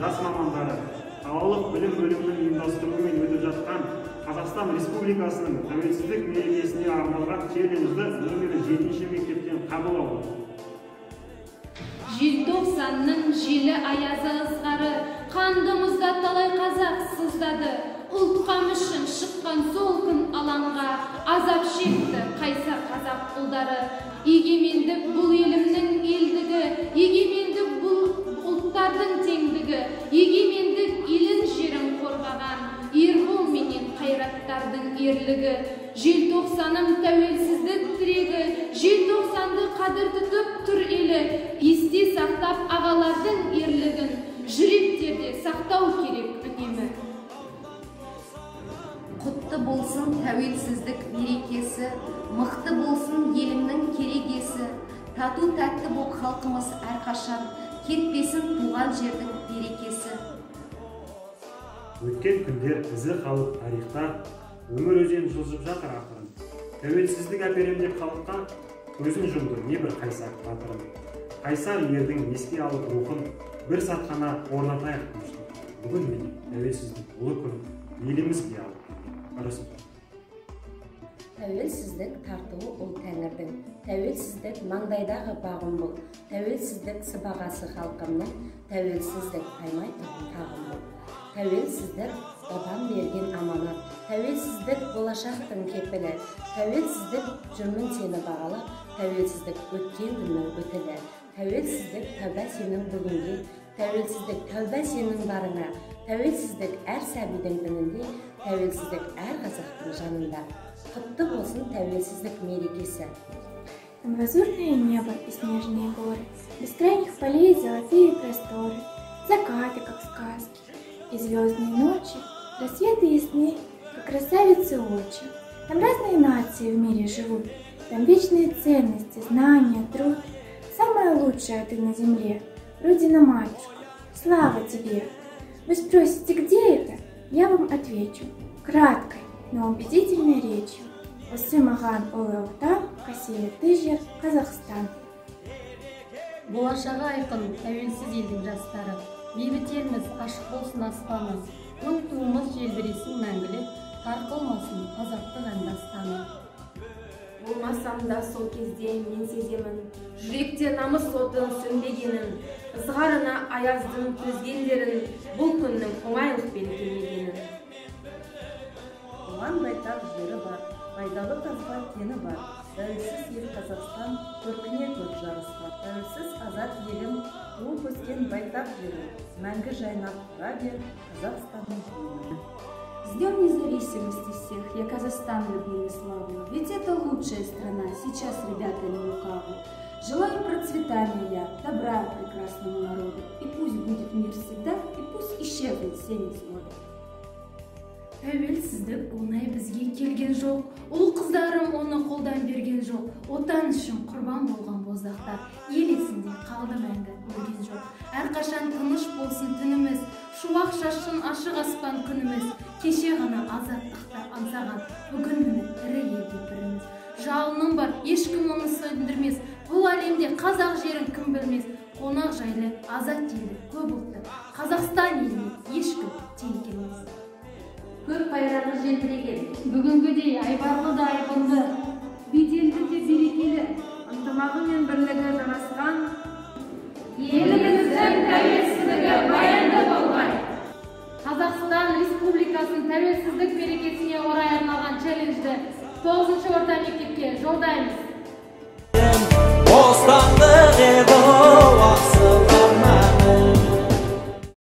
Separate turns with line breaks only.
жас мамандары қалалық білім бөлімінің ұйымдастыруымен өтіп жатқан Қазақстан Республикасының тәуелсіздік мерекесіне арналған челленджді нөмірі 7-ші мектептен қабыл алды.
Желтоқсанның желі аязы ызғары қандымызда талай қазақ сыздады. Ұлт қамышын шыққан сол күн алаңға азап шекті қайсар қазақ ұлдары. Егемендік бұл елімнің елдігі, егемендік бұл ұлттардың теңдігі, егемендік елін жерін қорғаған ербол менен қайраттардың ерлігі. Желтоқсаным тәуелсіздік тірегі, желтоқсанды қадір тұтып тұр елі, есте сақтап ағалардың ерлігін, жүректерде сақтау керек үнемі.
Құтты болсын тәуелсіздік мерекесі, мықты болсын елімнің керегесі, тату тәтті бол халқымыз әрқашан, кетпесін туған жердің берекесі.
Өткен күндер ізі қалып тарихта, өмір өзен жылжып жатыр ақырын. Тәуелсіздік әперем деп халыққа көзін жұмды небір қайсар батырын. Қайсар ердің еске алып рухын бір сатқана орнатайық тыныштық. Бүгін міне тәуелсіздік ұлы күн, елімізге алып.
Тәуелсіздік тартуы ол тәңірдің, тәуелсіздік маңдайдағы бағым бұл, тәуелсіздік сыбағасы халқымның, тәуелсіздік таймай тұрған тағым бұл. Тәуелсіздік бабам берген аманат, тәуелсіздік болашақтың кепілі, тәуелсіздік жүрмін сені бағалап, тәуелсіздік өткен күннің өтілі, тәуелсіздік тәуба сенің бүгінге, тәуелсіздік тәуба сенің барыңа, тәуелсіздік әр сәбидің үнінде, тәуелсіздік әр қазақтың жанында. Құтты болсын тәуелсіздік мерекесі.
Там лазурное небо и снежные горы, бескрайних полей золотые просторы, закаты, как сказки, и звездные ночи, рассветы ясны, как красавицы очи. Там разные нации в мире живут, там вечные ценности, знания, труд. Самая лучшая ты на земле, Родина-матушка, слава тебе! Вы спросите, где это? Я вам отвечу краткой, но убедительной речью. Осы маған ұлы отан, қасиетті жер Қазақстан.
Болашағы айқын тәуелсіз елдің жастары, бейбіт еліміз ашық болсын аспаны, мың туымыз желбіресін мәңгілік, тарқылмасын қазақтың ән дастаны.
Болмасам да сол кезде мен сеземін, жүректе намыс отын сөнбегенін, ызғарына аяздың төзгендерін, бұл күннің оңайлықпен келмегенін.
Оған байтақ жері бар, пайдалы қазба кені бар. Тәуелсіз ел Қазақстан көркіне көп жарысқан. Тәуелсіз азат елім, туып өскен байтақ жерім, мәңгі жайнап тұра бер Қазақстанның туын.
С Днем независимости всех, я Казахстан люблю и славлю, ведь это лучшая страна, сейчас, ребята, не лукавы. Желаю процветания я, добра прекрасному народу, и пусть будет мир всегда, и пусть исчезнет все невзгоды.
Тәуелсіздік оңай бізге келген жоқ, ұл қыздарым оны қолдан берген жоқ, отан үшін құрбан болған боздақтар, ел есінде қалды мәңгі өлген жоқ. Әрқашан тыныш болсын түніміз, шуақ шашын ашық аспан күніміз, кеше ғана азаттықта аңсаған, бүгін міне ірі елге біріміз. Жалының бар, ешкім оны сөндірмес, бұл әлемде қазақ жерін кім білмес, қонақ жайлы, азат елді, көп ұлтты, Қазақстан еліне ешкім тең келмес.
Көк байрағы желбіреген, бүгінгідей айбарлы да айбынды, беделді де берекелі,
ынтымағы мен бірлігі жарасқан,
еліміздің тәуелсіздігі баянды болғай. Қазақстан Республикасының тәуелсіздік мерекесіне орай арналған челленджді 9-ші орта мектепке жолдаймыз.